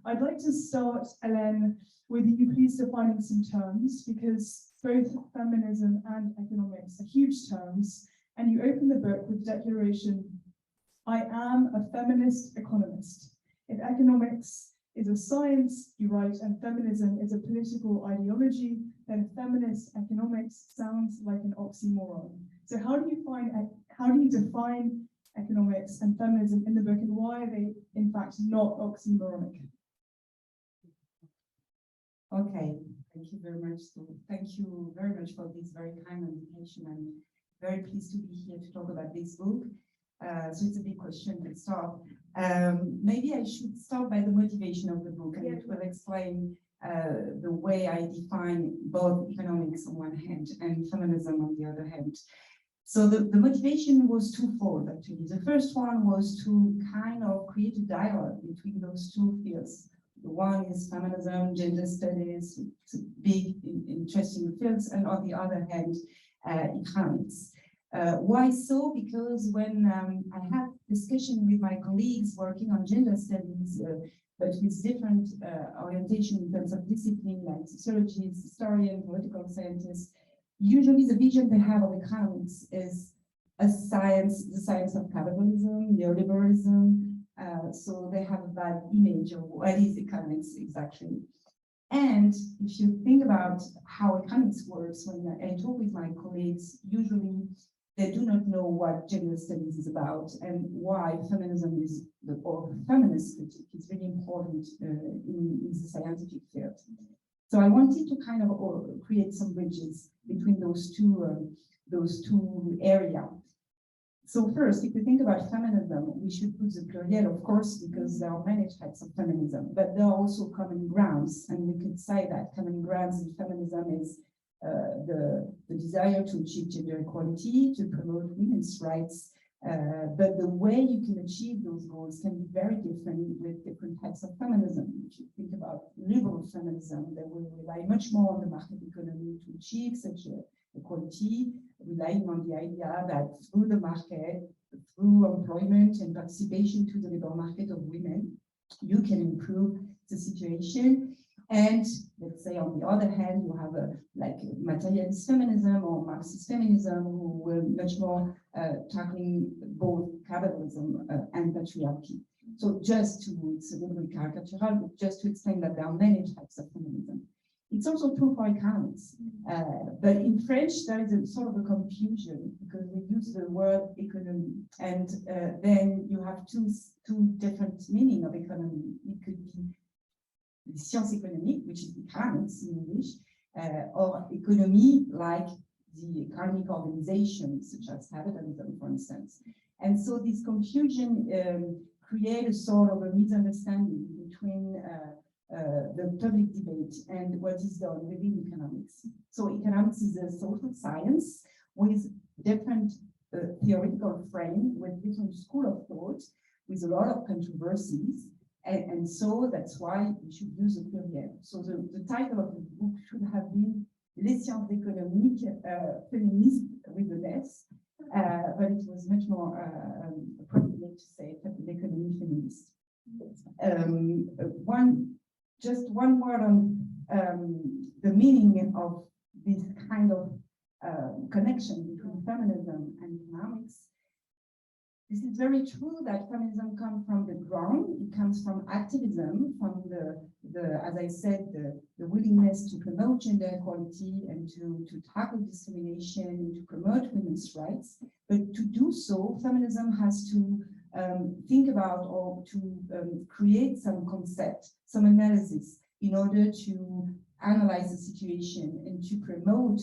I'd like to start, Hélène, with you please defining some terms, because both feminism and economics are huge terms, and you open the book with the declaration, I am a feminist economist. If economics is a science, you write, and feminism is a political ideology, then feminist economics sounds like an oxymoron. So how do you define economics and feminism in the book, and why are they in fact not oxymoronic? Okay, thank you very much. So thank you very much for this very kind invitation. I'm very pleased to be here to talk about this book. So it's a big question to start. Maybe I should start by the motivation of the book, and it will explain the way I define both economics on one hand and feminism on the other hand. So the motivation was twofold, actually. The first one was to kind of create a dialogue between those two fields. The one is feminism, gender studies, it's a big, interesting fields, and on the other hand, economics. Why so? Because when I have discussion with my colleagues working on gender studies, but with different orientation in terms of discipline, like sociologists, historians, political scientists, usually the vision they have of economics is a science, the science of capitalism, neoliberalism. So they have a bad image of what is economics exactly. And if you think about how economics works, when I talk with my colleagues, usually they do not know what gender studies is about and why feminism is, or feminist critique is really important in the scientific field. So I wanted to kind of create some bridges between those two areas. So first, if you think about feminism, we should put the pluriel, of course, because there are many types of feminism, but there are also common grounds, and we could say that common grounds in feminism is the desire to achieve gender equality, to promote women's rights, but the way you can achieve those goals can be very different with different types of feminism. If you think about liberal feminism, they will rely much more on the market economy to achieve such equality, relying on the idea that through the market, through employment and participation to the labor market of women, you can improve the situation. And let's say on the other hand, you have like materialist feminism or Marxist feminism, who will much more tackling both capitalism and patriarchy. So just to, it's a little bit caricatural, but just to explain that there are many types of feminism. It's also true for economics, but in French there is a sort of a confusion because we use the word economy, and then you have two different meanings of economy. It could be the science économique, which is economics in English, or economy like the economic organization, such as capitalism, for instance. And so this confusion creates a sort of a misunderstanding between the public debate and what is done within economics. So economics is a social science with different theoretical frame, with different school of thought, with a lot of controversies. And so that's why we should use the pluriel. So the title of the book should have been Les sciences économiques féministes with an S, but it was much more appropriate to say l'économie féministe. Just one word on the meaning of this kind of connection between feminism and economics. This is very true that feminism comes from the ground. It comes from activism, from as I said, the willingness to promote gender equality and to tackle discrimination and to promote women's rights. But to do so, feminism has to think about or to create some concept, some analysis in order to analyze the situation and to promote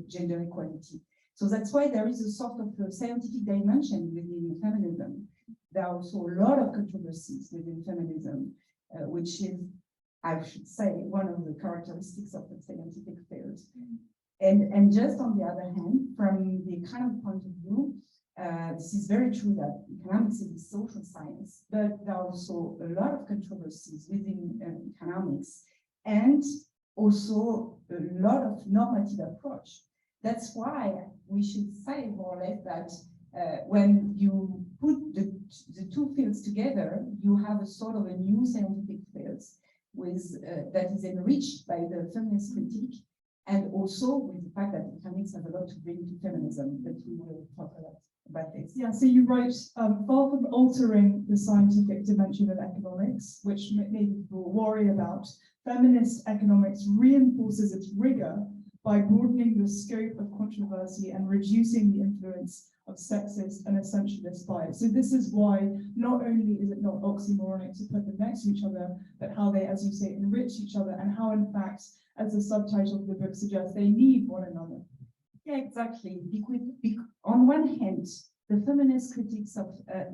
gender equality. So that's why there is a sort of a scientific dimension within feminism. There are also a lot of controversies within feminism, which is, I should say, one of the characteristics of the scientific field. And just on the other hand, from the economic point of view, this is very true that economics is a social science, but there are also a lot of controversies within economics and also a lot of normative approach. That's why we should say more or less that when you put the two fields together, you have a sort of a new scientific with that is enriched by the feminist critique, and also with the fact that economics have a lot to bring to feminism, but we will talk a lot about this. Yeah, so you write, far from altering the scientific dimension of economics, which maybe people worry about, feminist economics reinforces its rigor by broadening the scope of controversy and reducing the influence of sexist and essentialist bias. So this is why not only is it not oxymoronic to put them next to each other, but how they, as you say, enrich each other, and how, in fact, as the subtitle of the book suggests, they need one another. Yeah, exactly. On one hand, the feminist critiques of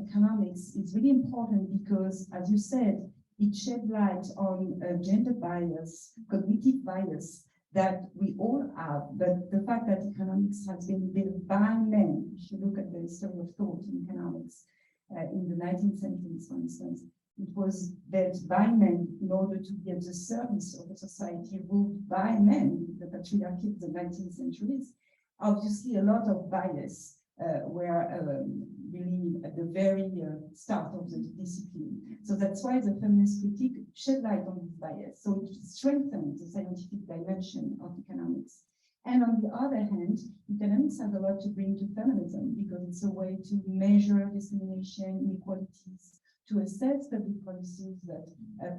economics is really important because, as you said, it shed light on gender bias, cognitive bias, that we all have, but the fact that economics has been built by men, if you look at the history of thought in economics, in the 19th century, for instance, it was built by men in order to be at the service of a society ruled by men, the patriarchy of the 19th centuries. Obviously, a lot of bias were really at the very start of the discipline. So that's why the feminist critique shed light on this bias. So it strengthens the scientific dimension of economics. And on the other hand, economics has a lot to bring to feminism because it's a way to measure discrimination, inequalities, to assess public policies that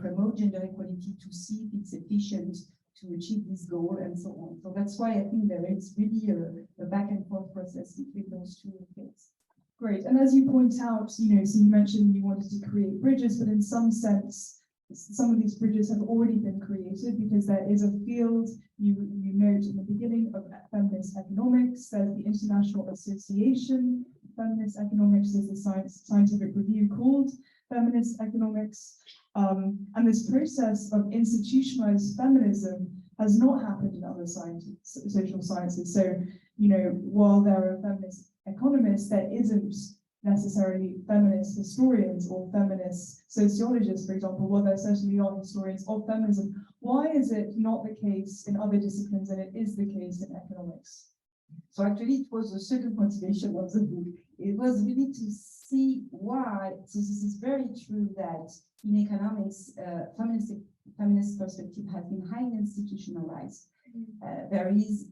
promote gender equality, to see if it's efficient to achieve this goal, and so on. So that's why I think there is really a back and forth process between those two fields. Great. And as you point out, so you mentioned you wanted to create bridges, but in some sense, some of these bridges have already been created because there is a field you note in the beginning of feminist economics. There's the International Association of Feminist Economics, there's the scientific review called Feminist Economics. And this process of institutionalized feminism has not happened in other social sciences. So, while there are feminist economists, there isn't necessarily feminist historians or feminist sociologists, for example. Well, there certainly are historians of feminism. Why is it not the case in other disciplines and it is the case in economics? So actually, it was the second motivation of the book. It was really to see why. So this is very true that in economics, feminist perspective has been highly institutionalized. There is,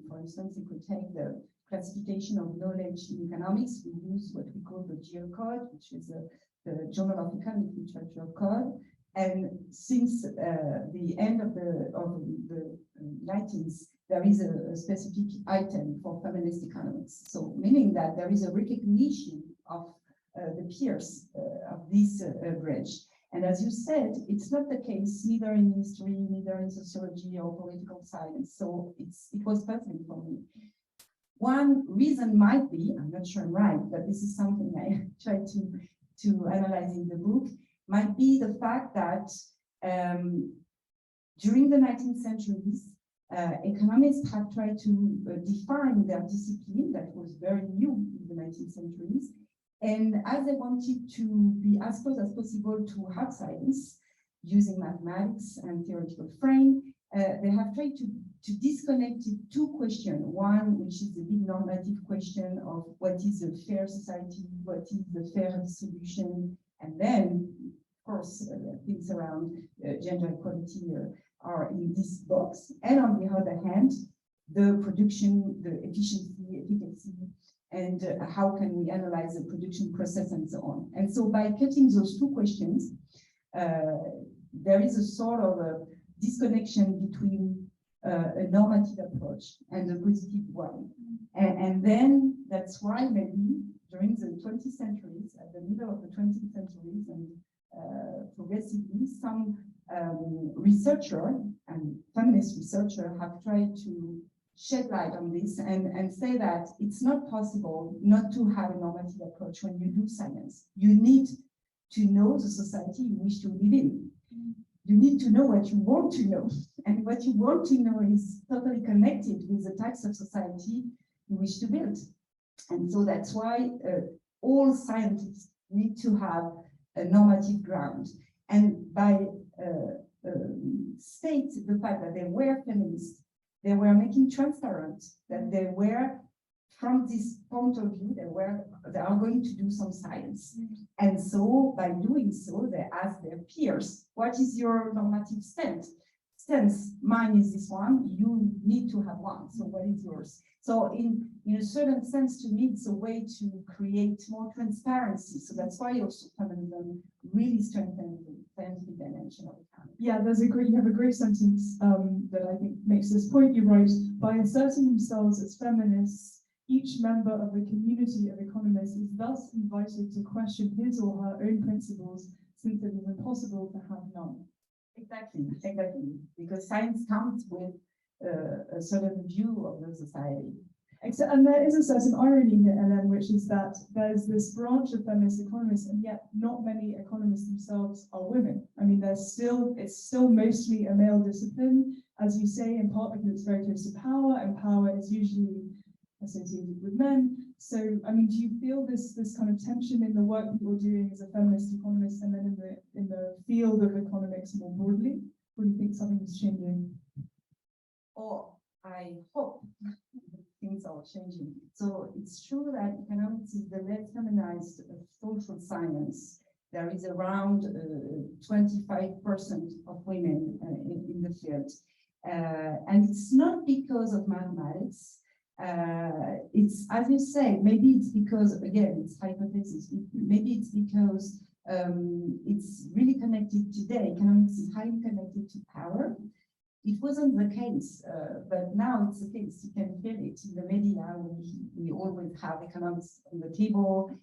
for instance, if we take the classification of knowledge in economics, we use what we call the GEO code, which is the Journal of Economic Literature code. And since the end of the 19th, there is a specific item for feminist economics. So meaning that there is a recognition of the peers of this bridge. And as you said, it's not the case neither in history, neither in sociology or political science. So it was puzzling for me. One reason might be, I'm not sure I'm right, but this is something I tried to analyze in the book, might be the fact that during the 19th centuries, economists have tried to define their discipline that was very new in the 19th centuries. And as they wanted to be as close as possible to hard science, using mathematics and theoretical frame, they have tried to disconnect two questions. One, which is the big normative question of what is a fair society, what is the fair distribution, and then, of course, things around gender equality are in this box. And on the other hand, the production, the efficiency, efficacy, and how can we analyze the production process and so on. And so by cutting those two questions, there is a sort of a disconnection between a normative approach and a positive one. And then that's why maybe during the 20th centuries, at the middle of the 20th centuries, and progressively, some researcher and feminist researcher have tried to shed light on this and say that it's not possible not to have a normative approach when you do science. You need to know the society you wish to live in. You need to know what you want to know. And what you want to know is totally connected with the types of society you wish to build. And so that's why all scientists need to have a normative ground. And by state the fact that they were feminists, they were making transparent that they were from this point of view, they are going to do some science. And so by doing so, they ask their peers, what is your normative stance? Mine is this one, you need to have one. So what is yours? So in a certain sense, to me, it's a way to create more transparency. So that's why also feminism really strengthens the scientific dimension of economy. Yeah, you have a great sentence that I think makes this point. You write, by asserting themselves as feminists, each member of the community of economists is thus invited to question his or her own principles, since it is impossible to have none. Exactly, because science comes with a certain view of the society. And there is a certain irony here, Hélène, which is that there's this branch of feminist economists, and yet not many economists themselves are women. I mean, it's still mostly a male discipline, as you say, in part because it's very close to power, and power is usually associated with men. So, I mean, do you feel this kind of tension in the work that you're doing as a feminist economist, and then in the field of economics more broadly? Or do you think something is changing? Oh, I hope things are changing. So it's true that economics is the less feminized social science. There is around 25% of women in the field. And it's not because of mathematics. It's, as you say, maybe it's because, again, it's hypothesis. Maybe it's because it's really connected today. Economics is highly connected to power. It wasn't the case, but now it's the case. You can feel it in the media. We always have economics on the table.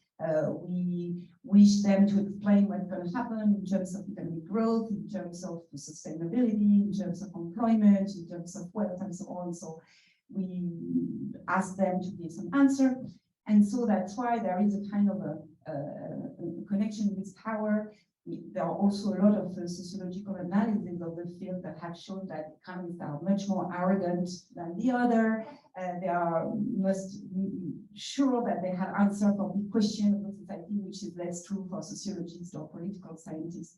We wish them to explain what's going to happen in terms of economic growth, in terms of sustainability, in terms of employment, in terms of wealth, and so on. So we ask them to give some answer. And so that's why there is a kind of a connection with power. There are also a lot of sociological analyses of the field that have shown that economists are much more arrogant than the other. They are most sure that they have answered for big questions of the society, which is less true for sociologists or political scientists.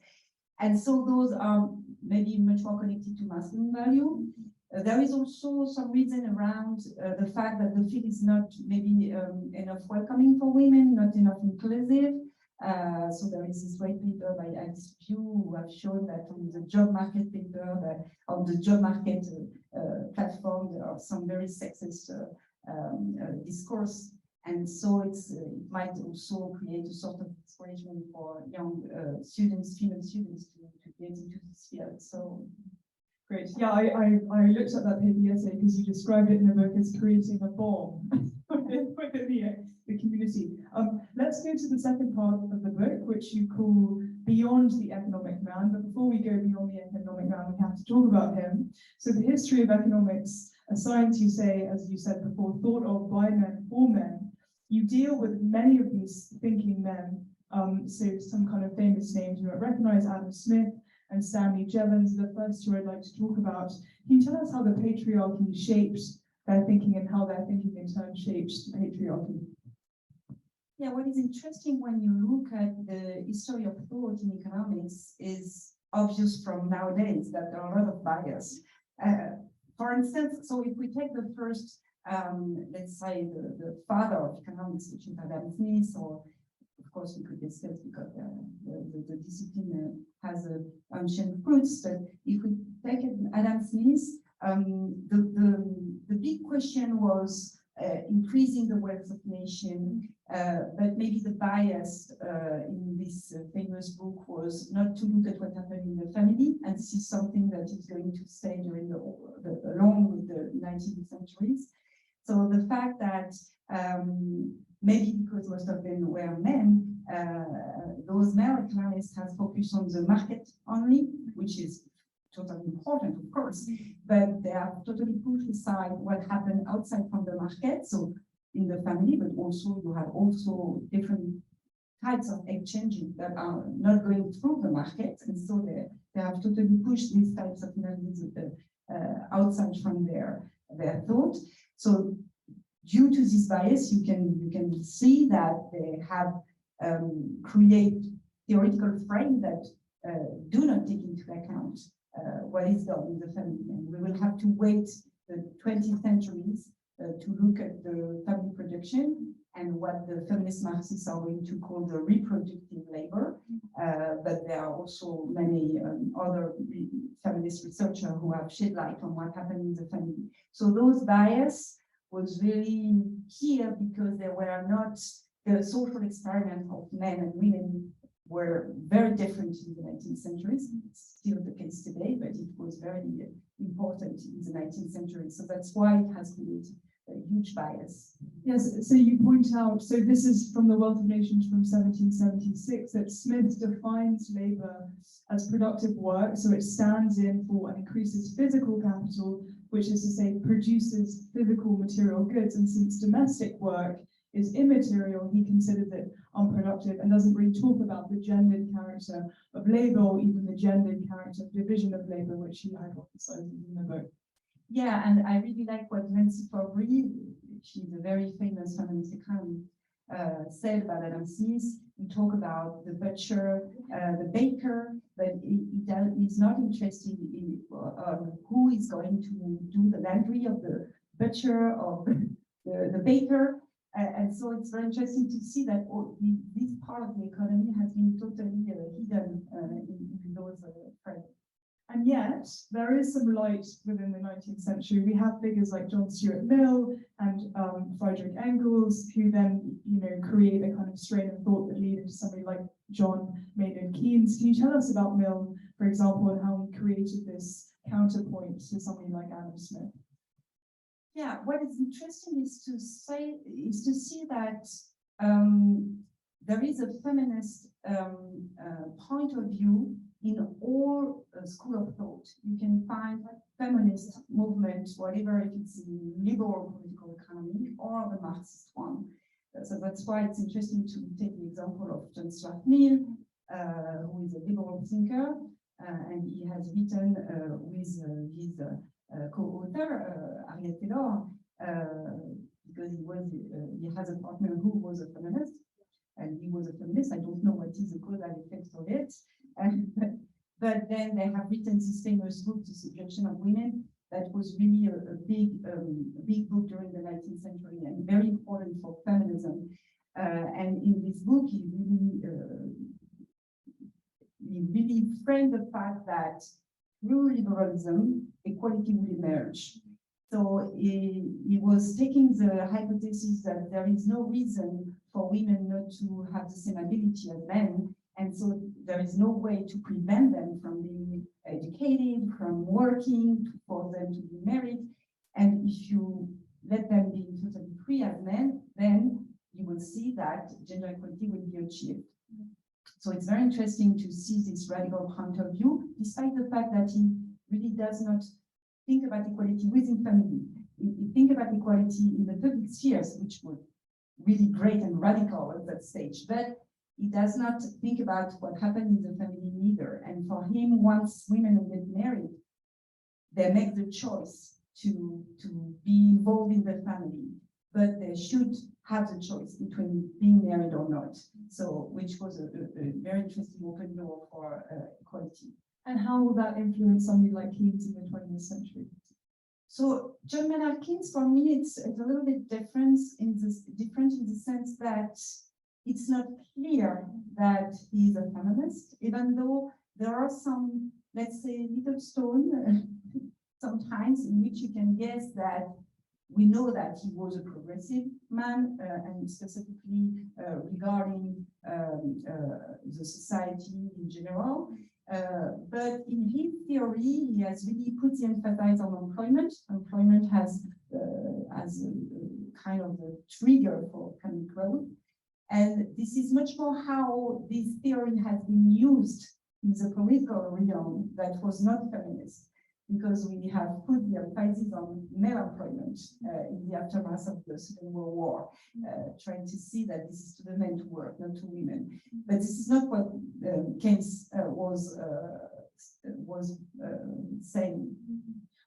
And so those are maybe much more connected to masculine value. There is also some reason around the fact that the field is not maybe enough welcoming for women, not enough inclusive. So there is this great paper by Alice Pugh who have shown that on the job market paper, on the job market platform, there are some very sexist discourse. And so it might also create a sort of inspiration for young students, female students to get into this field. So great. Yeah, I looked at that paper yesterday because you described it in the book as creating a bomb within the community. Let's go to the second part of the book, which you call Beyond the Economic Man. But before we go beyond the economic man, we have to talk about him. So the history of economics, a science, you say, as you said before, thought of by men for men. You deal with many of these thinking men. So some kind of famous names you might recognize: Adam Smith and Stanley Jevons, the first two I'd like to talk about. Can you tell us how the patriarchy shaped their thinking and how their thinking in turn shapes the patriarchy? Yeah, what is interesting when you look at the history of thought in economics is obvious from nowadays that there are a lot of bias. For instance, so if we take the first, let's say the father of economics, which is Adam Smith, or of course we could discuss because the discipline has ancient roots. But if we take Adam Smith, the big question was increasing the wealth of nation, but maybe the bias in this famous book was not to look at what happened in the family, and this is something that is going to stay during along with the 19th centuries. So the fact that maybe because most of them were men, those male economists have focused on the market only, which is totally important, of course, but they have totally pushed aside what happened outside from the market, so in the family, but also you have also different types of exchanging that are not going through the market, and so they have totally pushed these types of analysis outside from their thought. So due to this bias, you can see that they have create theoretical frames that do not take into account what is done in the family. And we will have to wait the 20th centuries to look at the family production and what the feminist Marxists are going to call the reproductive labor. But there are also many other feminist researchers who have shed light on what happened in the family. So those bias was really here because they were not the social experiment of men and women were very different in the 19th century. It's still the case today, but it was very important in the 19th century. So that's why it has created a huge bias. Yes, so you point out, so this is from the Wealth of Nations from 1776, that Smith defines labor as productive work, so it stands in for and increases physical capital, which is to say produces physical material goods, and since domestic work is immaterial, he considers it unproductive and doesn't really talk about the gendered character of labor or even the gendered character of division of labor, which he hypothesizes in the book. Yeah, and I really like what Nancy Fabry, she's a very famous feminist economist, said about Adam Smith. He talked about the butcher, the baker, but he's not interested in who is going to do the laundry of the butcher or the baker. And so it's very interesting to see that this part of the economy has been totally hidden in those frames. And yet, there is some light within the 19th century. We have figures like John Stuart Mill and Friedrich Engels, who then, create a kind of strain of thought that lead into somebody like John Maynard Keynes. Can you tell us about Mill, for example, and how he created this counterpoint to somebody like Adam Smith? Yeah, what is interesting is to see that there is a feminist point of view in all school of thought. You can find feminist movement, whatever, if it's in liberal political economy or the Marxist one. So that's why it's interesting to take the example of John Stuart Mill, who is a liberal thinker, and he has written with his co-author, Harriet Taylor, because he has a partner who was a feminist, and he was a feminist. I don't know what is the causal effect of it. But then they have written this famous book, The Subjection of Women, that was really a big book during the 19th century and very important for feminism. And in this book, he really framed the fact that through liberalism, equality will emerge. So he was taking the hypothesis that there is no reason for women not to have the same ability as men, and so there is no way to prevent them from being educated, from working, for them to be married. And if you let them be totally free as men, then you will see that gender equality will be achieved. So it's very interesting to see this radical point of view, despite the fact that he really does not think about equality within family. He think about equality in the public spheres, which was really great and radical at that stage. But he does not think about what happened in the family either. And for him, once women get married, they make the choice to be involved in the family, but they should have the choice between being married or not. So, which was a very interesting open door for equality. And how will that influence somebody like Keynes in the 20th century? So John Maynard Keynes, for me, it's a little bit different in the sense that it's not clear that he's a feminist, even though there are some, let's say, little stone sometimes in which you can guess that we know that he was a progressive man, and specifically regarding the society in general. But in his theory, he has really put the emphasis on employment. Employment has as a kind of a trigger for economic growth. And this is much more how this theory has been used in the political realm that was not feminist, because we have put the emphasis on male employment in the aftermath of the Second World War, trying to see that this is to the men to work, not to women. But this is not what Keynes was saying.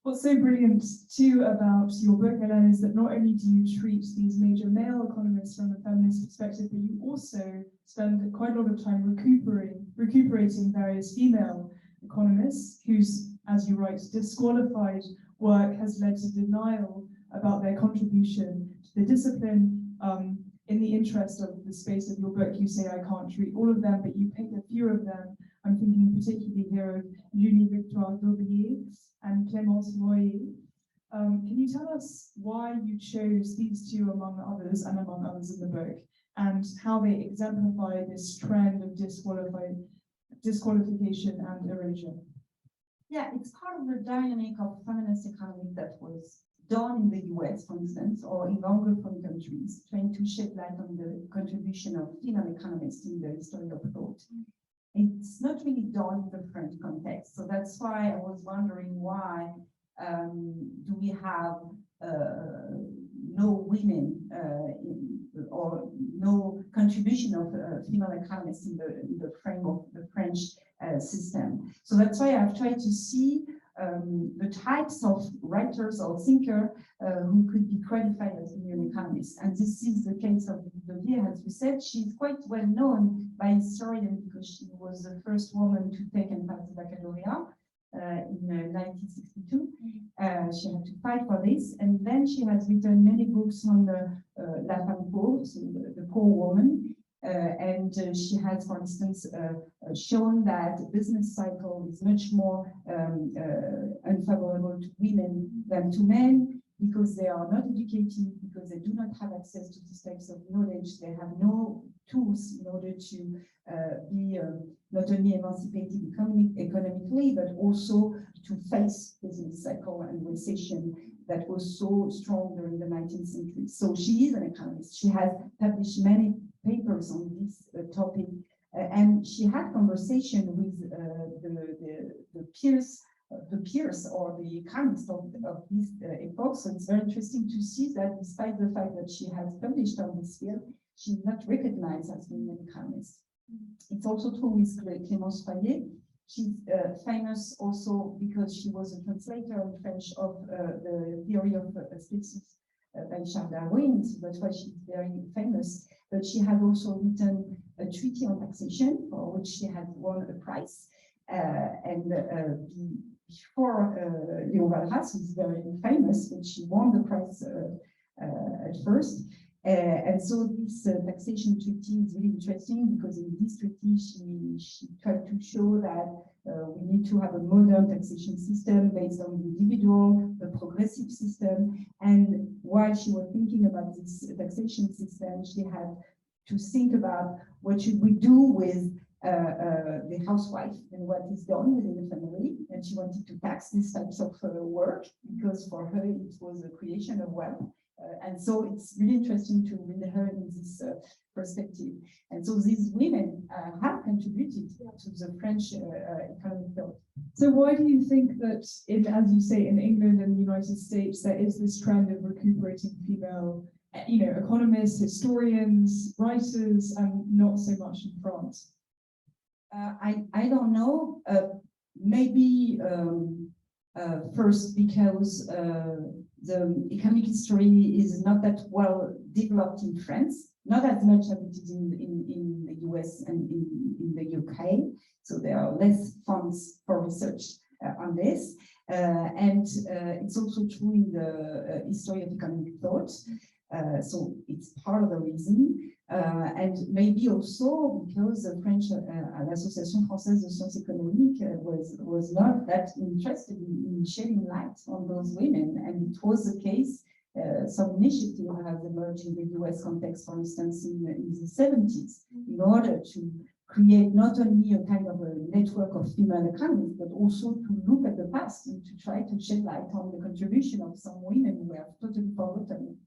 What's so brilliant too about your book, Hélène, is that not only do you treat these major male economists from a feminist perspective, but you also spend quite a lot of time recuperating various female economists whose, as you write, disqualified work has led to denial about their contribution to the discipline. In the interest of the space of your book, you say I can't read all of them, but you pick a few of them. I'm thinking particularly here of Julie-Victoire Daubier and Clémence Royer. Can you tell us why you chose these two among others and among others in the book, and how they exemplify this trend of disqualification and erosion? Yeah, it's part of the dynamic of feminist economy that was done in the US, for instance, or in Anglophone countries, trying to shed light on the contribution of female economists in the history of thought. It's not really done in the French context. So that's why I was wondering why do we have no women or no contribution of female economists in the frame of the French system. So that's why I've tried to see the types of writers or thinkers who could be qualified as female economists. And this is the case of Daubier, as you said. She's quite well known by historians because she was the first woman to take and pass the baccalaureate in 1962. She had to fight for this. And then she has written many books on la femme pauvre, so the poor woman. And she has, for instance, shown that the business cycle is much more unfavorable to women than to men because they are not educated, because they do not have access to these types of knowledge. They have no tools in order to be not only emancipated economically, but also to face business cycle and recession that was so strong during the 19th century. So she is an economist. She has published many papers on this topic, and she had conversation with the peers or the economists of this epoch. So it's very interesting to see that despite the fact that she has published on this field, she's not recognized as being an economist. It's also true with Clémence Royer. She's famous also because she was a translator in French of the theory of species by Charles Darwin, so that's why she's very famous. But she had also written a treaty on taxation, for which she had won a prize. Before Léon Walras, who's very famous, but she won the prize at first. And so this taxation treaty is really interesting because in this treaty, she tried to show that we need to have a modern taxation system based on the individual, a progressive system. And while she was thinking about this taxation system, she had to think about what should we do with the housewife and what is done within the family. And she wanted to tax these types of work because for her, it was a creation of wealth. And so it's really interesting to read her in this perspective. And so these women have contributed to the French economic thought. So why do you think that, as you say, in England and the United States, there is this trend of recuperating female, economists, historians, writers, and not so much in France? I don't know. Maybe first because the economic history is not that well developed in France, not as much as it is in the US and in the UK. So there are less funds for research on this. And it's also true in the history of economic thought. So it's part of the reason. And maybe also because the French l'Association Française de Sciences Économiques was not that interested in shedding light on those women. And it was the case. Some initiative has emerged in the US context, for instance, in the 70s, in order to create not only a kind of a network of female economists, but also to look at the past and to try to shed light on the contribution of some women who were totally forgotten.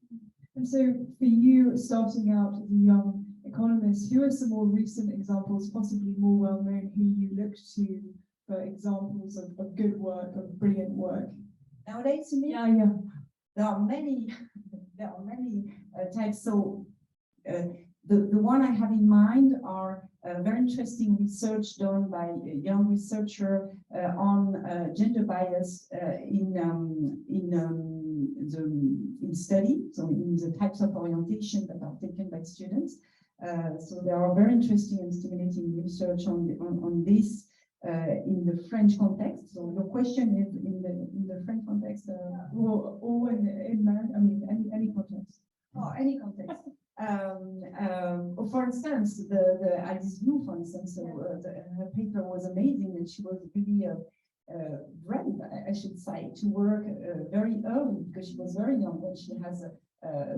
And so for you, starting out as a young economist, who are some more recent examples, possibly more well-known, who you look to for examples of good work, of brilliant work? Nowadays, to me, there are many types. So the one I have in mind are very interesting research done by a young researcher on gender bias in study, so in the types of orientation that are taken by students. So there are very interesting and stimulating research on this in the French context. So your question is in the French context, or in I mean, any context. Oh, any context. For instance, the Alice Blue, for instance, her paper was amazing, and she was really brave, I should say, to work very early, because she was very young when she has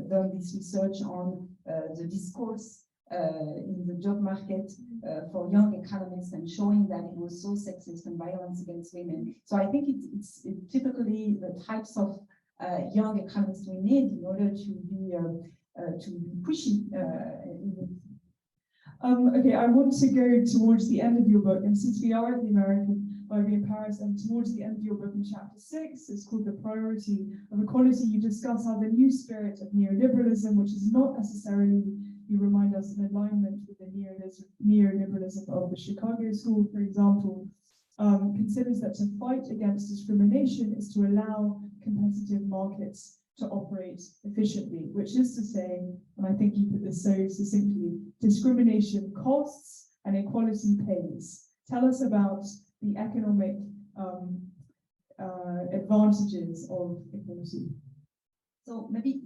done this research on the discourse in the job market for young economists, and showing that it was so sexist and violence against women. So I think it's typically the types of young economists we need in order to be pushy. Okay, I want to go towards the end of your book, and since we are at the American Library in Paris, and towards the end of your book in chapter 6, it's called The Priority of Equality. You discuss how the new spirit of neoliberalism, which is not necessarily, you remind us, in alignment with the neoliberalism of the Chicago School, for example, considers that to fight against discrimination is to allow competitive markets to operate efficiently, which is to say, and I think you put this so succinctly, discrimination costs and equality pays. Tell us about the economic advantages of equality. So maybe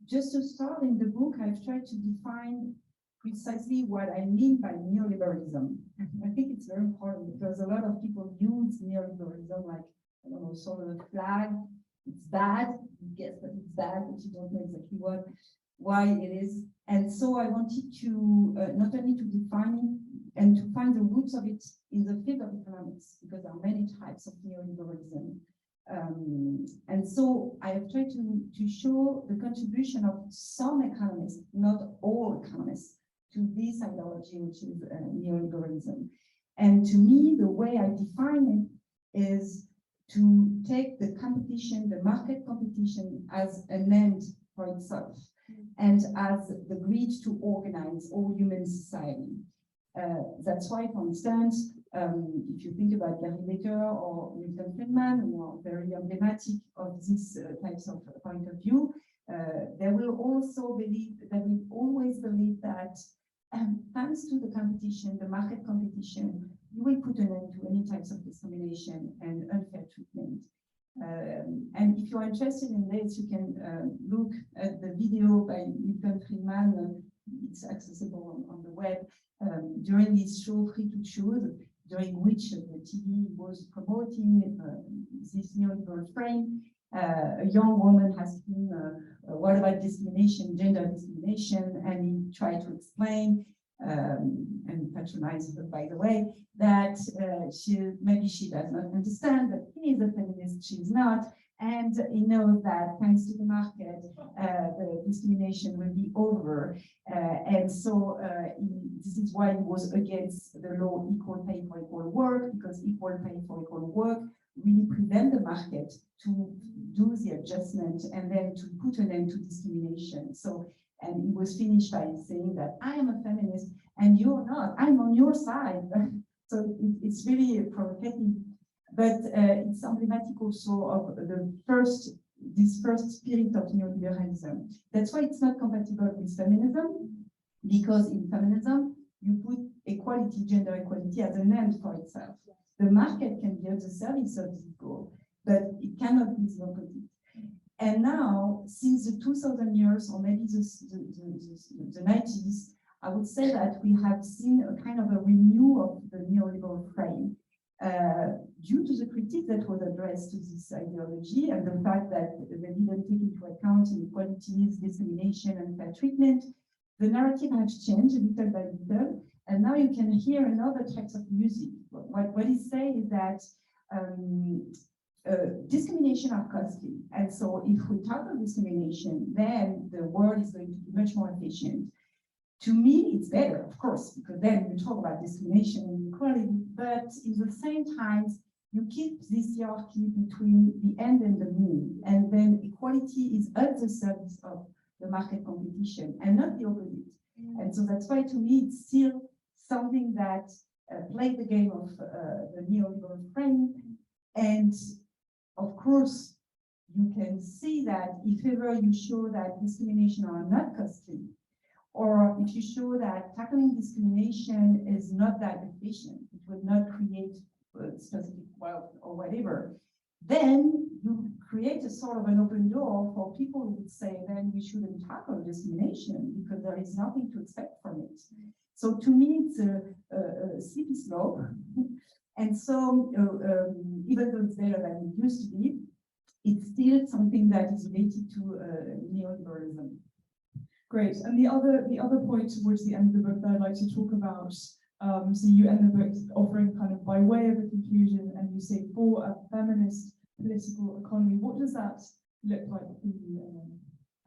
just to start, in the book, I've tried to define precisely what I mean by neoliberalism. I think it's very important, because a lot of people use neoliberalism like, I don't know, sort of a flag. It's bad, you guess that it's bad, but you don't know exactly why it is. And so I wanted to not only to define it and to find the roots of it in the field of economics, because there are many types of neoliberalism. And so I have tried to show the contribution of some economists, not all economists, to this ideology, which is neoliberalism. And to me, the way I define it is to take the competition, the market competition, as an end for itself, and as the greed to organize all human society. That's why, for instance, if you think about Gary Becker or Milton Friedman, who are very emblematic of these types of point of view, they will also believe that we always believe that thanks to the competition, the market competition, you will put an end to any types of discrimination and unfair treatment. And if you're interested in this, you can look at the video by Milton Friedman. It's accessible on the web, during his show Free to Choose, during which the TV was promoting this neoliberal frame. A young woman has been, what about discrimination, gender discrimination, and he tried to explain, and patronize her, by the way, that maybe she does not understand that he is a feminist, she is not, and he knows that thanks to the market, the discrimination will be over. And so this is why he was against the law equal pay for equal work, because equal pay for equal work really prevent the market to do the adjustment and then to put an end to discrimination. So, and he was finished by saying that I am a feminist and you're not, I'm on your side. So it's really provocative, but it's emblematic also of this first spirit of neoliberalism. That's why it's not compatible with feminism, because in feminism, you put equality, gender equality as an end for itself. The market can be at the service of this goal, but it cannot be the opposite. And now, since the 2000 years, or maybe the 90s, I would say that we have seen a kind of a renewal of the neoliberal frame due to the critique that was addressed to this ideology and the fact that they didn't take into account inequalities, discrimination, and fair treatment. The narrative has changed little by little, and now you can hear another types of music. What he says is that discrimination are costly, and so if we tackle discrimination, then the world is going to be much more efficient. To me, it's better, of course, because then you talk about discrimination and inequality, but in the same time, you keep this hierarchy between the end and the mean, and then equality is at the service of the market competition and not the opposite. And so that's why, to me, it's still something that plays the game of the neoliberal frame. And of course, you can see that if ever you show that discrimination are not costly, or if you show that tackling discrimination is not that efficient, which will not create specific wealth or whatever, then you create a sort of an open door for people who would say, then we shouldn't tackle discrimination because there is nothing to expect from it. So to me, it's a slippery slope. And so even though it's better than it used to be, it's still something that is related to neoliberalism. Great. And the other point towards the end of the book that I'd like to talk about, so you end the book offering kind of by way of a conclusion, and you say for a feminist political economy. What does that look like for you,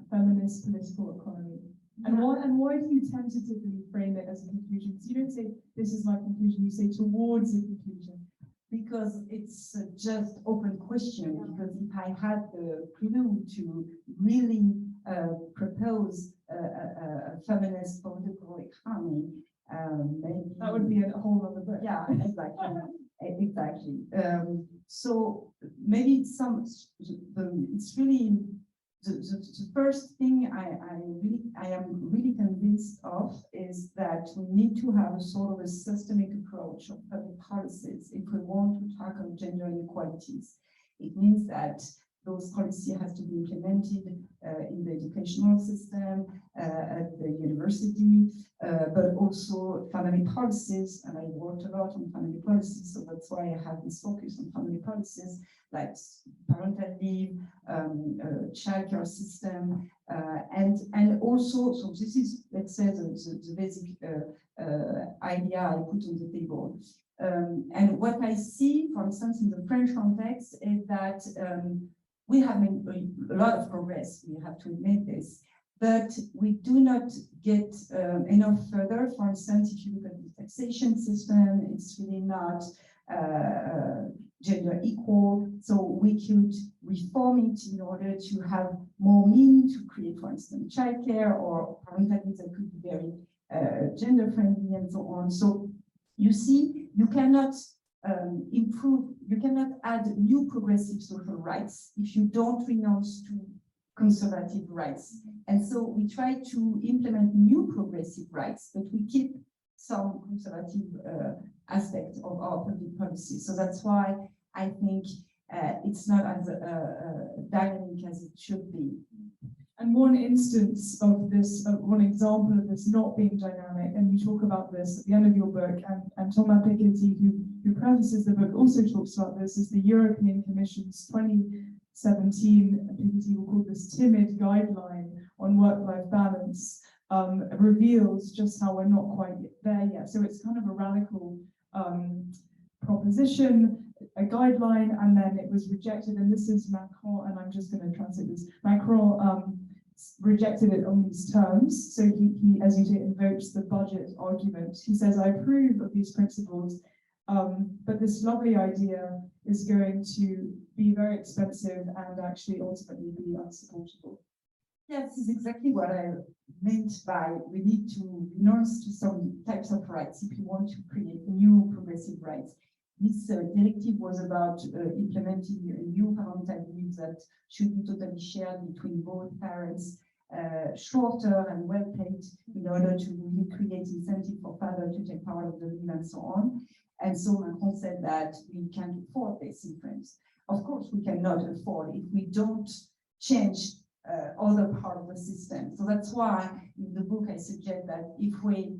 a feminist political economy? And why do you tentatively frame it as a conclusion? So you don't say this is my conclusion, you say towards a conclusion. Because it's just open question, because if I had the clue to really propose a feminist political economy, maybe that would be a whole other book. Yeah, exactly. Exactly. So maybe it's really the first thing I am really convinced of is that we need to have a sort of a systemic approach of public policies if we want to tackle gender inequalities. It means that those policies have to be implemented in the educational system, at the university, but also family policies. And I worked a lot on family policies, so that's why I have this focus on family policies, like parental leave, childcare system, and also, so this is, let's say, the basic idea I put on the table. And what I see, for instance, in the French context, is that we have made a lot of progress, we have to admit this, but we do not get enough further. For instance, if you look at the taxation system, it's really not gender equal, so we could reform it in order to have more means to create, for instance, childcare or parental leave that could be very gender friendly and so on. So you see, you cannot you cannot add new progressive social rights if you don't renounce to conservative rights. And so we try to implement new progressive rights, but we keep some conservative aspects of our public policy. So that's why I think it's not as dynamic as it should be. And one instance of this, one example of this not being dynamic, and you talk about this at the end of your book, and Thomas Piketty, who prefaces the book, also talks about this, is the European Commission's 2017, Piketty will call this timid guideline on work-life balance, reveals just how we're not quite there yet. So it's kind of a radical proposition, a guideline, and then it was rejected. And this is Macron, and I'm just going to translate this. Macron rejected it on these terms. So he, as you say, invokes the budget argument. He says, I approve of these principles, but this lovely idea is going to be very expensive and actually ultimately be unsupportable. Yeah, this is exactly what I meant by we need to renounce to some types of rights if you want to create new progressive rights. This directive was about implementing a new parental leave that should be totally shared between both parents, shorter and well paid, in order to really create incentive for father to take part of the leave and so on. And so Macron said that we can't afford this in France. Of course, we cannot afford if we don't change other part of the system. So that's why in the book I suggest that if we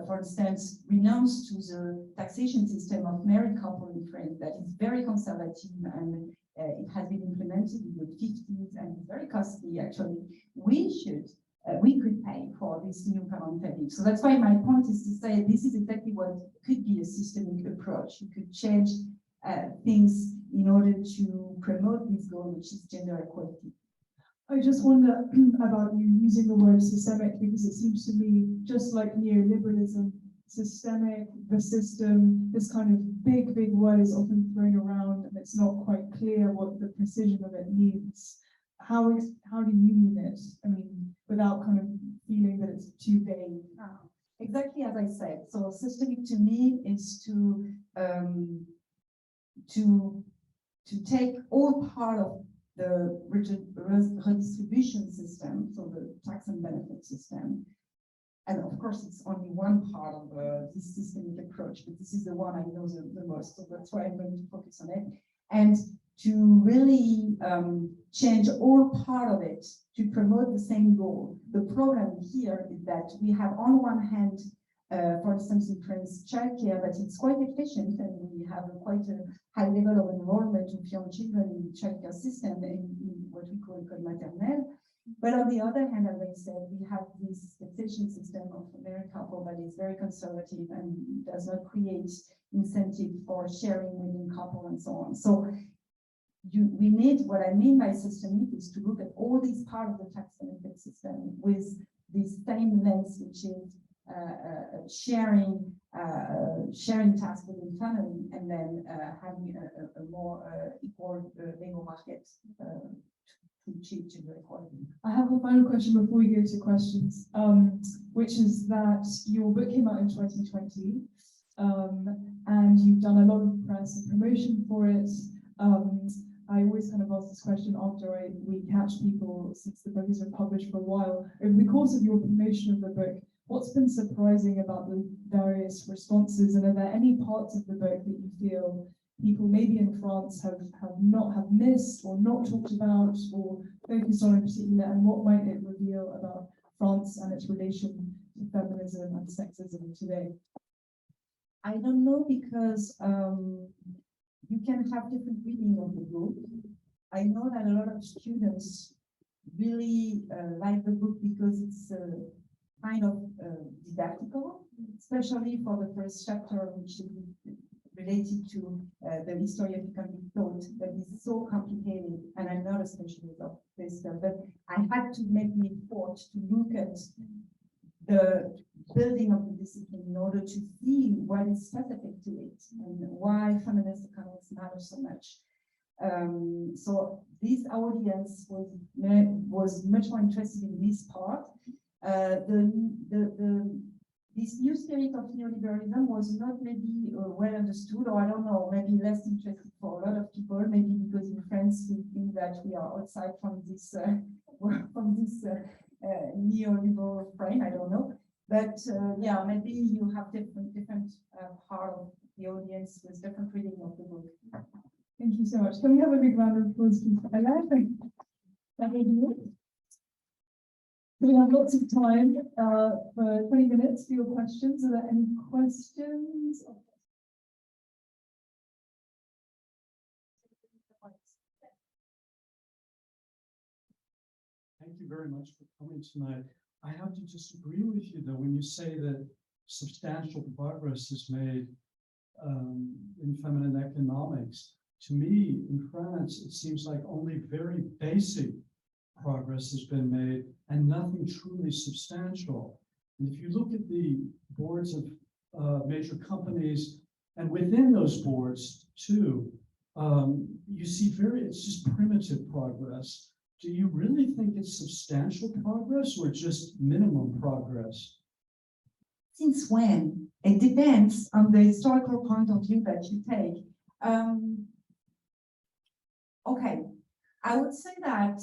for instance, renounce to the taxation system of married couple in France that is very conservative and it has been implemented in the 50s and it's very costly actually, we could pay for this new parental leave. So that's why my point is to say this is exactly what could be a systemic approach. You could change things in order to promote this goal, which is gender equality. I just wonder about you using the word systemic, because it seems to me, just like neoliberalism, systemic, the system, this kind of big word is often thrown around and it's not quite clear what the precision of it means. How do you mean it? I mean, without kind of feeling that it's too vague. Exactly as I said. So systemic to me is to take all part of the redistribution system, so the tax and benefit system, And of course, it's only one part of this systemic approach, but this is the one I know the most, so that's why I'm going to focus on it. And to really change all part of it to promote the same goal. The problem here is that we have on one hand, for instance, in France, childcare, that it's quite efficient, and we have quite a high level of enrollment of young children in the childcare system in what we call école maternelle. But on the other hand, as I said, we have this taxation system of married couple that is very conservative and does not create incentive for sharing within couple and so on. So we need, what I mean by systemic is to look at all these parts of the tax benefit system with this same lens, which is sharing tasks within family, and then having a more equal labor market to achieve gender equality. I have a final question before we go to questions, which is that your book came out in 2020, and you've done a lot of press and promotion for it. I always kind of ask this question after we catch people, since the book has been published for a while. Over the course of your promotion of the book, what's been surprising about the various responses, and are there any parts of the book that you feel people maybe in France have missed or not talked about or focused on in particular, and what might it reveal about France and its relation to feminism and sexism today? I don't know, because you can have different reading of the book. I know that a lot of students really like the book because it's kind of didactical, especially for the first chapter, which is related to the history of economic thought that is so complicated, and I'm not a specialist of this, but I had to make the effort to look at the building of the discipline in order to see what is specific to it and why feminist economics matter so much. So this audience was much more interested in this part. This new spirit of neoliberalism was not maybe well understood, or I don't know, maybe less interesting for a lot of people, maybe because in France we think that we are outside from this neoliberal frame, I don't know. But yeah, maybe you have different part of the audience with different reading of the book. Thank you so much. Can we have a big round of applause for Hélène? We have lots of time for 20 minutes for your questions. Are there any questions? Thank you very much for coming tonight. I have to disagree with you, though, when you say that substantial progress is made in feminine economics. To me, in France, it seems like only very basic progress has been made and nothing truly substantial. And if you look at the boards of major companies, and within those boards too, you see it's just primitive progress. Do you really think it's substantial progress or just minimum progress? Since when? It depends on the historical point of view that you take. Okay, I would say that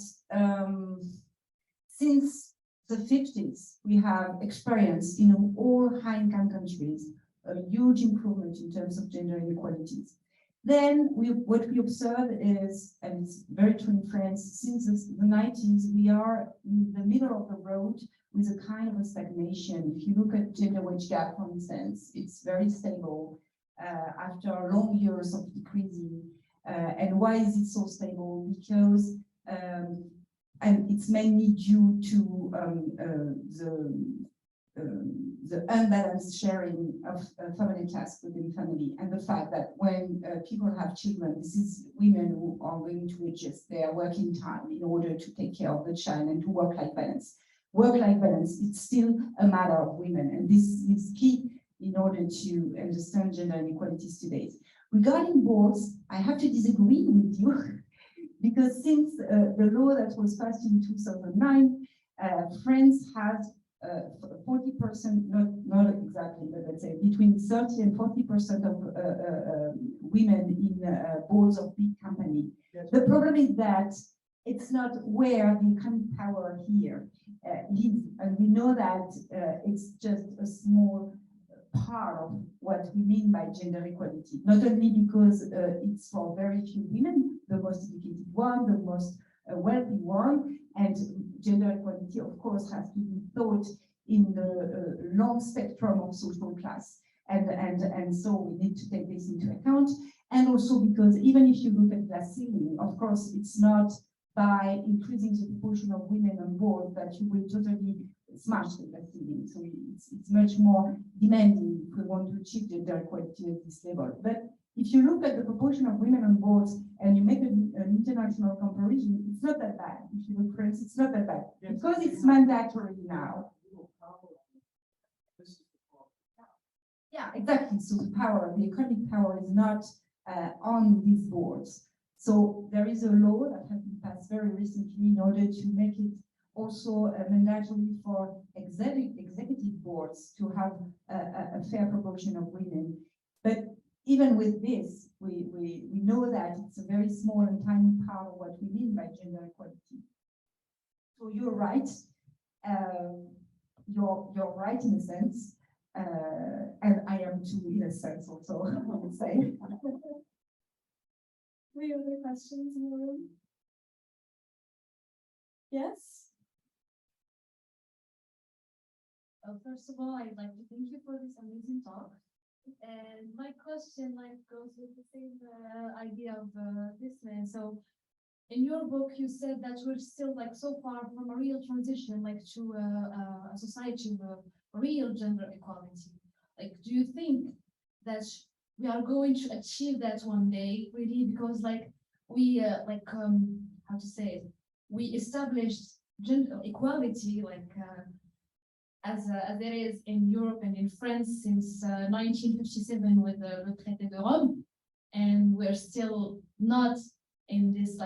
since the 50s, we have experienced in all high-income countries a huge improvement in terms of gender inequalities. Then what we observe is, and it's very true in France, since the 90s, we are in the middle of the road with a kind of a stagnation. If you look at gender wage gap, for instance, it's very stable after long years of decreasing. And why is it so stable? Because, and it's mainly due to the unbalanced sharing of feminine tasks within family, and the fact that when people have children, this is women who are going to adjust their working time in order to take care of the child and to work-life balance. Work-life balance, it's still a matter of women, and this is key in order to understand gender inequalities today. Regarding boards, I have to disagree with you because since the law that was passed in 2009, France has 40%, not exactly, but let's say between 30 and 40% of women in boards of big companies. Yes. The problem is that it's not where the economic power here. is, and we know that it's just a small part of what we mean by gender equality, not only because it's for very few women, the most educated one, the most wealthy one, and gender equality, of course, has to be thought in the long spectrum of social class. And so we need to take this into account. And also because even if you look at glass ceiling, of course, it's not by increasing the proportion of women on board that you will totally smash the glass ceiling. So it's much more demanding if we want to achieve gender equality at this level. But if you look at the proportion of women on boards and you make an international comparison, it's not that bad. If you look, for instance, it's not that bad because it's mandatory now. Yeah, exactly. So the power, the economic power is not on these boards. So there is a law that has been passed very recently in order to make it also mandatory for executive boards to have a fair proportion of women. But even with this, we know that it's a very small and tiny part of what we mean by gender equality. So you're right. You're right in a sense. And I am too, in a sense, also, I would say. Any other questions in the room? Yes? First of all, I'd like to thank you for this amazing talk. And my question goes with the same idea of this man. So in your book, you said that we're still so far from a real transition, to a society with real gender equality. Do you think that we are going to achieve that one day, really? Because we how to say it, we established gender equality as it is in Europe and in France since 1957 with the Traité de Rome, and we're still not in this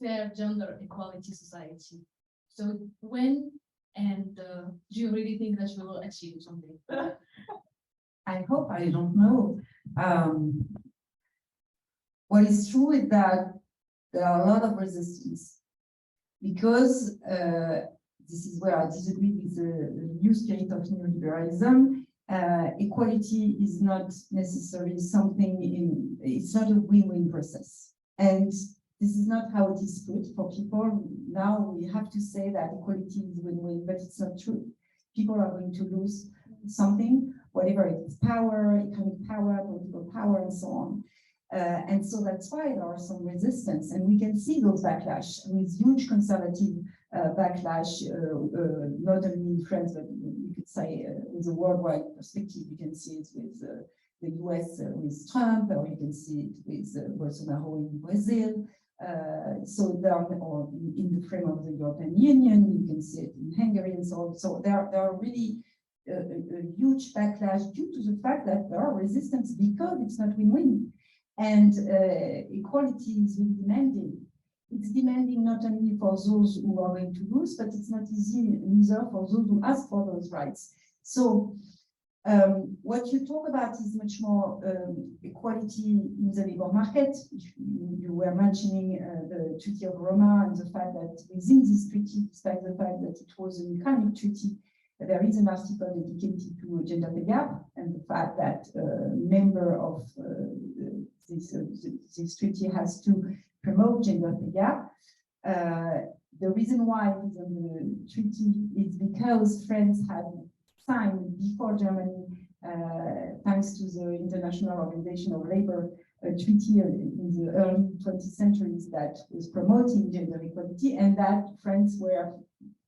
fair gender equality society. So when and do you really think that we will achieve something? I hope. I don't know. What is true is that there are a lot of resistance because this is where I disagree with the new spirit of neoliberalism. Equality is not necessarily something it's not a win-win process. And this is not how it is put for people. Now we have to say that equality is win-win, but it's not true. People are going to lose something, whatever it is, power, economic power, political power, and so on. And so that's why there are some resistance, and we can see those backlash with huge conservative backlash, not only in France, but you could say with a worldwide perspective. You can see it with the US with Trump, or you can see it with Bolsonaro in Brazil. So there are, or in the frame of the European Union, you can see it in Hungary and so on. So there are really a huge backlash due to the fact that there are resistance because it's not win-win. And equality is really demanding. It's demanding not only for those who are going to lose, but it's not easy neither for those who ask for those rights. So what you talk about is much more equality in the labor market. You were mentioning the Treaty of Roma and the fact that within this treaty, despite the fact that it was an economic treaty, there is an article dedicated to a gender pay gap, and the fact that a member of this treaty has to promote gender pay gap. The reason why it is on the treaty is because France had signed before Germany, thanks to the International Organization of Labor, a treaty in the early 20th centuries that was promoting gender equality, and that France were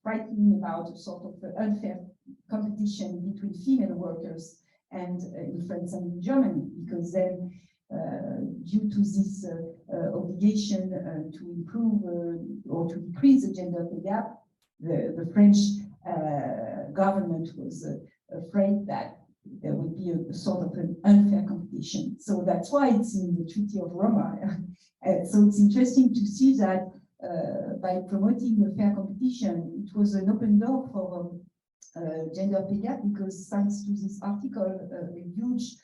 writing about a sort of unfair competition between female workers and in France and in Germany, because then due to this obligation to improve or to decrease the gender pay gap, the French government was afraid that there would be a sort of an unfair competition. So that's why it's in the Treaty of Roma. So it's interesting to see that by promoting a fair competition, it was an open door for gender pay gap, because thanks to this article, a huge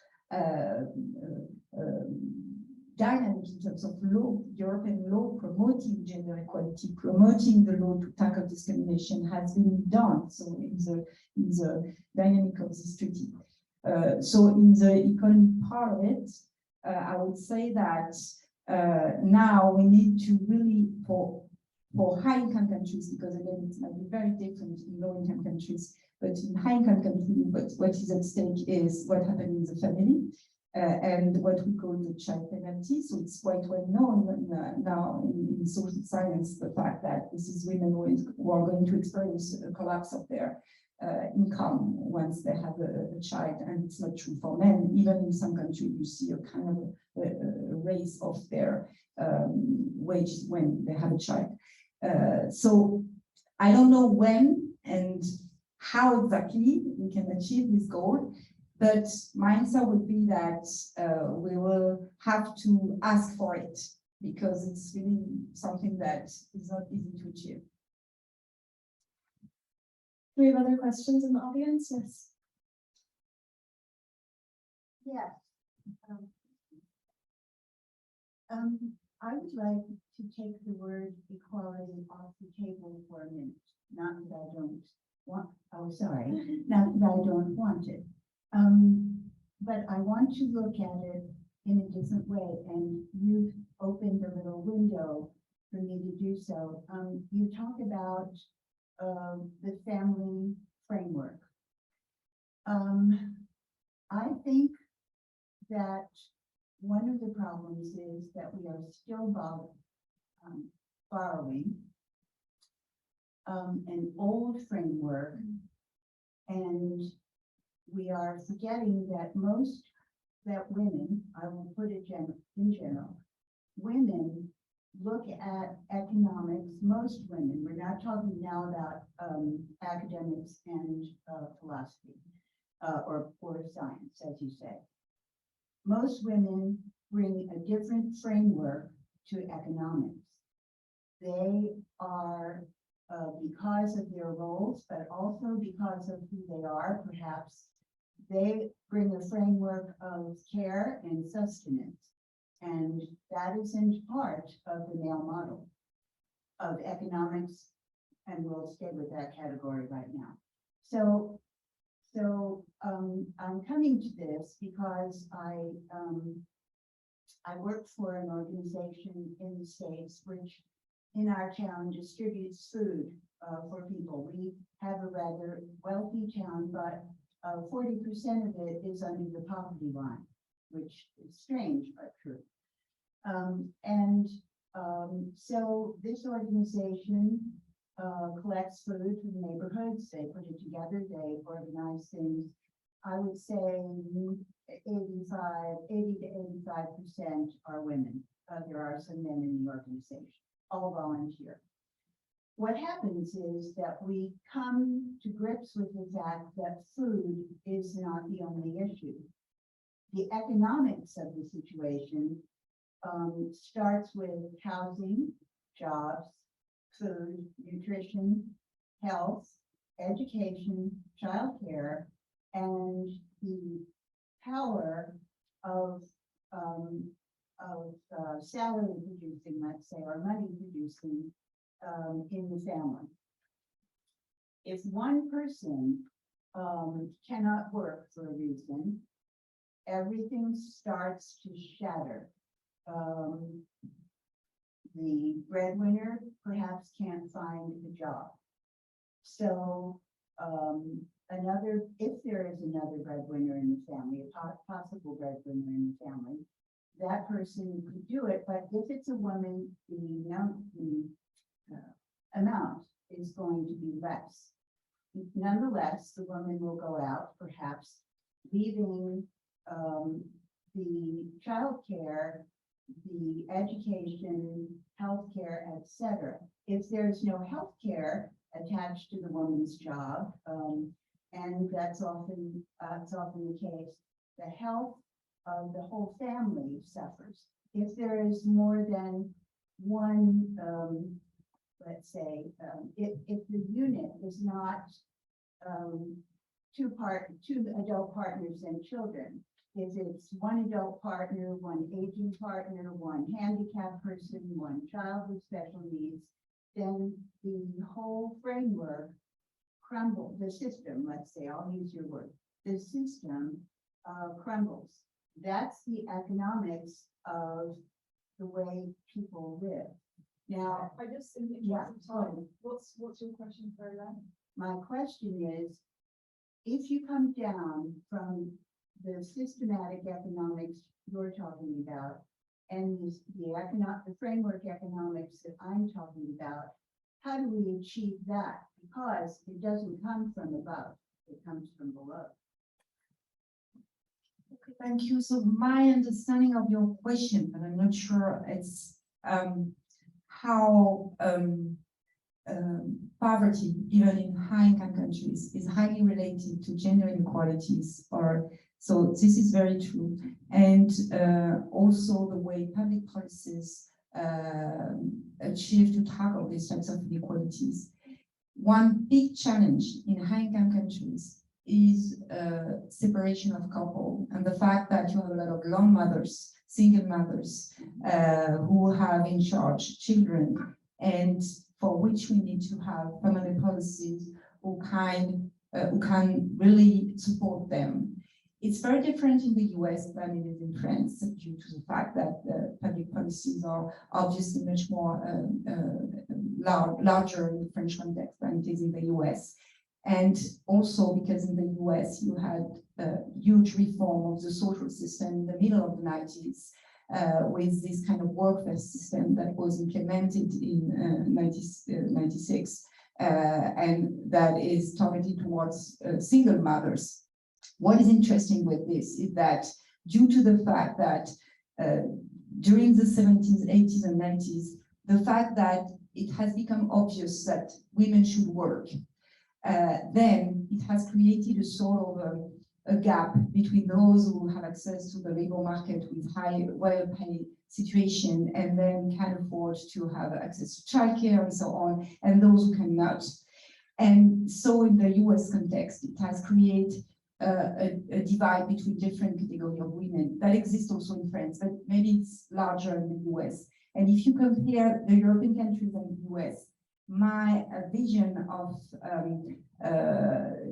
dynamic in terms of law, European law promoting gender equality, promoting the law to tackle discrimination has been done. So in the dynamic of this treaty. So in the economic part of it, I would say that now we need to really, for high-income countries, because again, it might be very different in low-income countries, but in high-income countries, what is at stake is what happens in the family. And what we call the child penalty. So it's quite well known now in social science, the fact that this is women who are going to experience a collapse of their income once they have a child, and it's not true for men. Even in some countries, you see a kind of a raise of their wages when they have a child. So I don't know when and how exactly we can achieve this goal. But my answer would be that we will have to ask for it, because it's really something that is not easy to achieve. Do we have other questions in the audience? Yes. Yes. I would like to take the word equality off the table for a minute. Not that I don't want, oh, sorry, not that I don't want it. But I want to look at it in a different way, and you've opened a little window for me to do so. You talk about the family framework. I think that one of the problems is that we are still borrowing an old framework, and we are forgetting that women, I will put it in general, women look at economics, most women, we're not talking now about academics and philosophy or science, as you say. Most women bring a different framework to economics. They are, because of their roles, but also because of who they are, perhaps, they bring a framework of care and sustenance. And that isn't part of the male model of economics, and we'll stay with that category right now. So I'm coming to this because I work for an organization in the States which in our town distributes food for people. We have a rather wealthy town, but 40% of it is under the poverty line, which is strange but true. So this organization collects food from neighborhoods. They put it together, they organize things. I would say 80 to 85% are women. There are some men in the organization, all volunteer. What happens is that we come to grips with the fact that food is not the only issue. The economics of the situation starts with housing, jobs, food, nutrition, health, education, childcare, and the power of salary producing, let's say, or money producing in the family. If one person cannot work for a reason, everything starts to shatter. The breadwinner perhaps can't find a job. So if there is another breadwinner in the family, a possible breadwinner in the family, that person could do it. But if it's a woman, the amount is going to be less. Nonetheless, the woman will go out, perhaps leaving the childcare, the education, healthcare, etc. If there's no healthcare attached to the woman's job, and that's often the case, the health of the whole family suffers. If there is more than one, let's say, if the unit is not two adult partners and children, if it's one adult partner, one aging partner, one handicapped person, one child with special needs, then the whole framework crumbles, the system, let's say, I'll use your word, the system crumbles. That's the economics of the way people live. Now, I just, in the Yeah, interest of time, what's your question for that? my question is, if you come down from the systematic economics you're talking about and the framework economics that I'm talking about, how do we achieve that? Because it doesn't come from above, it comes from below. Okay, thank you. So my understanding of your question, but I'm not sure it's how poverty, even in high-income countries, is highly related to gender inequalities. So this is very true, and also the way public policies achieve to tackle these types of inequalities. One big challenge in high-income countries is separation of couple, and the fact that you have a lot of lone mothers, single mothers, who have in charge children, and for which we need to have permanent policies who can really support them. It's very different in the US than it is in France, due to the fact that the public policies are obviously much more larger in the French context than it is in the US. And also because in the US you had a huge reform of the social system in the middle of the 90s, with this kind of welfare system that was implemented in 96, and that is targeted towards single mothers. What is interesting with this is that due to the fact that during the 70s, 80s, and 90s, the fact that it has become obvious that women should work, then it has created a sort of a gap between those who have access to the labor market with high, well-paid situation and then can afford to have access to childcare and so on, and those who cannot. And so in the US context, it has created a divide between different categories of women that exists also in France, but maybe it's larger in the US. And if you compare the European countries and the US, my vision of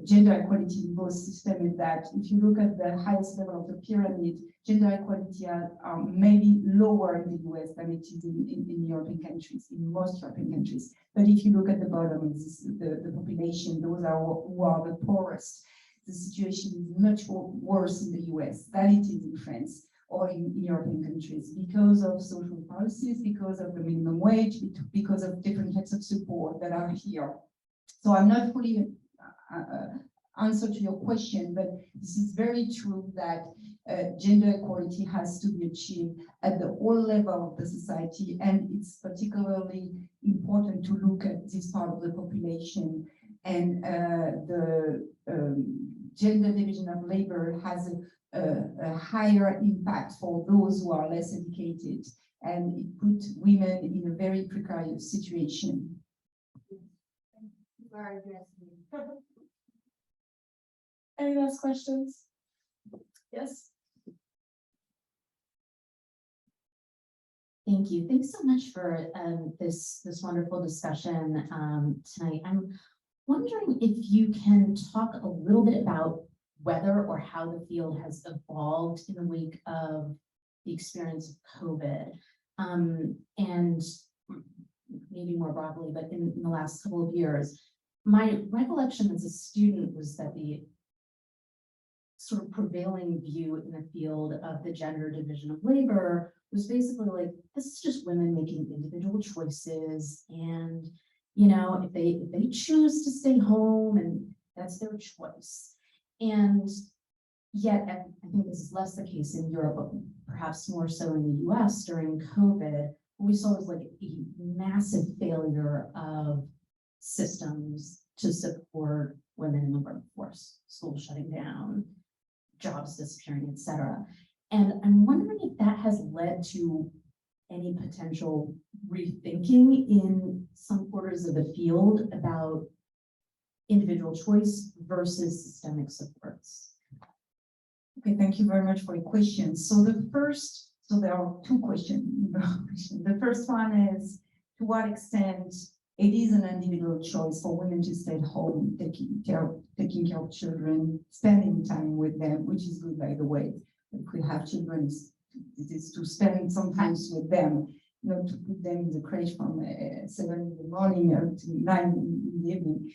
gender equality in both systems is that if you look at the highest level of the pyramid, gender equality are maybe lower in the US than it is in European countries, in most European countries. But if you look at the bottom, the population, those are who are the poorest. The situation is much worse in the US than it is in France or in European countries because of social policies, because of the minimum wage, because of different types of support that are here. So I'm not fully answer to your question, but this is very true that gender equality has to be achieved at the whole level of the society, and it's particularly important to look at this part of the population. And the gender division of labor has a higher impact for those who are less educated, and it puts women in a very precarious situation. Any last questions? Yes. Thank you. Thanks so much for this wonderful discussion tonight. I'm wondering if you can talk a little bit about whether or how the field has evolved in the wake of the experience of COVID, and maybe more broadly, but in the last couple of years. My recollection as a student was that the sort of prevailing view in the field of the gender division of labor was basically like, this is just women making individual choices, and if they choose to stay home, and that's their choice. And yet, I think this is less the case in Europe, but perhaps more so in the US during COVID, what we saw was like a massive failure of systems to support women in the workforce, schools shutting down, jobs disappearing, etc. And I'm wondering if that has led to any potential rethinking in some quarters of the field about individual choice versus systemic supports. Okay, thank you very much for your questions. So there are two questions. The first one is, to what extent it is an individual choice for women to stay at home, taking care of children, spending time with them, which is good, by the way. If we have children, it is to spend some time with them, not to put them in the crèche from 7 in the morning to 9 in the evening.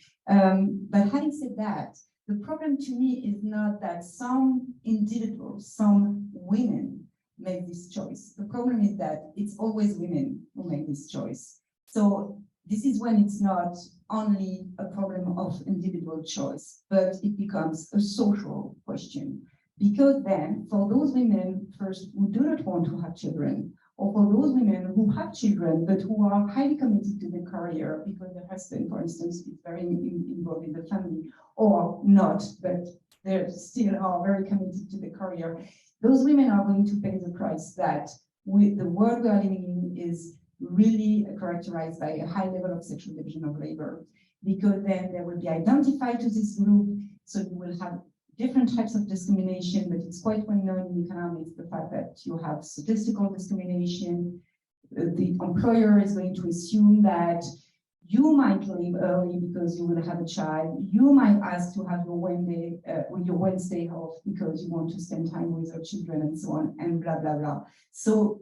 But having said that, the problem to me is not that some individuals, some women make this choice. The problem is that it's always women who make this choice. So this is when it's not only a problem of individual choice, but it becomes a social question. Because then, for those women, first, who do not want to have children, or for those women who have children, but who are highly committed to their career, because their husband, for instance, is very involved in the family, or not, but they still are very committed to the career, those women are going to pay the price that the world we are living in is really characterized by a high level of sexual division of labor, because then they will be identified to this group, so you will have different types of discrimination, but it's quite well known in economics, the fact that you have statistical discrimination. The employer is going to assume that you might leave early because you will have a child. You might ask to have your Wednesday off because you want to spend time with your children and so on, and blah, blah, blah. So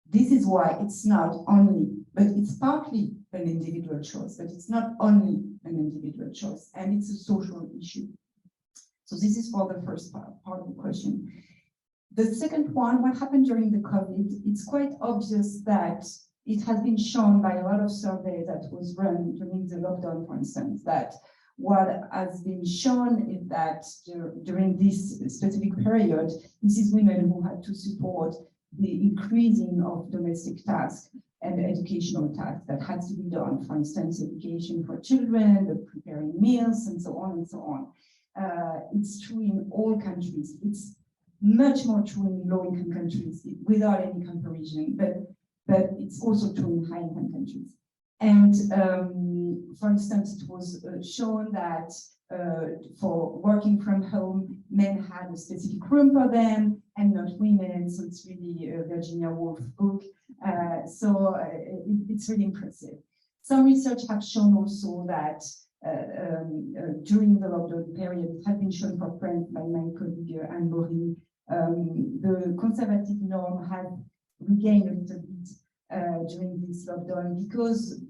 this is why it's not only, but it's partly an individual choice, but it's not only an individual choice, and it's a social issue. So this is for the first part of the question. The second one, what happened during the COVID, it's quite obvious that it has been shown by a lot of surveys that was run during the lockdown, for instance, that what has been shown is that during this specific period, this is women who had to support the increasing of domestic tasks and educational tasks that had to be done. For instance, education for children, the preparing meals, and so on and so on. It's true in all countries. It's much more true in low-income countries without any comparison, but it's also true in high-income countries. And for instance, it was shown that for working from home, men had a specific room for them and not women. So it's really a Virginia Woolf book. It's really impressive. Some research have shown also that during the lockdown period, it has been shown for France by my colleague Anne Bory, the conservative norm had regained a little bit during this lockdown because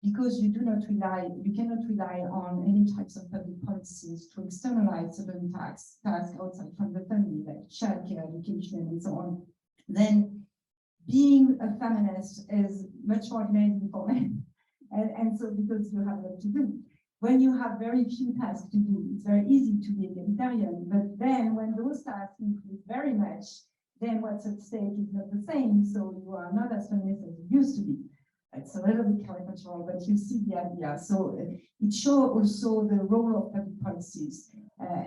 you cannot rely on any types of public policies to externalize certain tasks outside from the family, like childcare, education, and so on. Then being a feminist is much more demanding for men. And so because you have a lot to do. When you have very few tasks to do, it's very easy to be egalitarian. But then when those tasks increase very much, then what's at stake is not the same. So you are not as feminist as you used to be. It's a little bit caricatural, but you see the idea. So it shows also the role of public policies.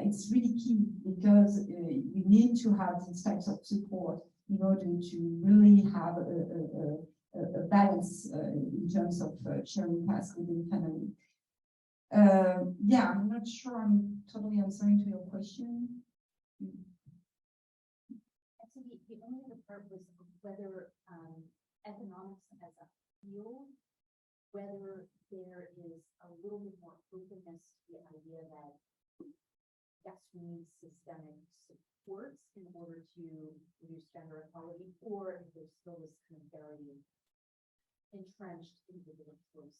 It's really key because you need to have these types of support in order to really have a balance in terms of sharing tasks within family. Yeah, I'm not sure I'm totally answering to your question. Actually, the only other part was whether economics as a field, whether there is a little bit more openness to the idea that yes, we need systemic supports in order to reduce gender equality, or if there's still this kind of very entrenched individual choice.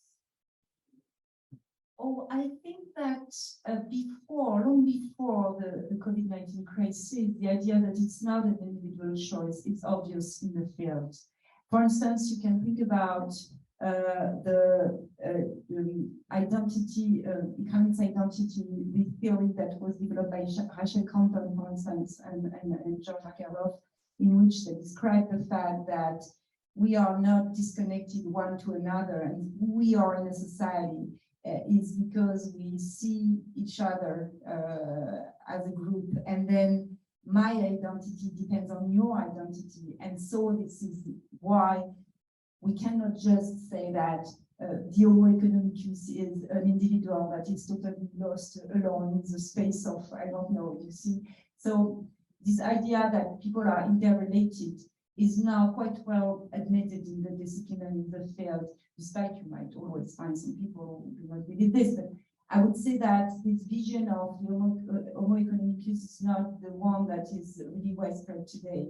Oh, I think that long before the COVID-19 crisis, the idea that it's not an individual choice, it's obvious in the field. For instance, you can think about the identity, economics identity, the theory that was developed by Rachel Compton, for instance, and George Akerlof, in which they describe the fact that we are not disconnected one to another, and who we are in a society is because we see each other as a group, and then my identity depends on your identity. And so this is why we cannot just say that the Homo economicus is an individual that is totally lost alone in the space of, I don't know, you see. So this idea that people are interrelated is now quite well admitted in the discipline, in the field, despite you might always find some people who do not believe this. But I would say that this vision of the Homo economicus is not the one that is really widespread today.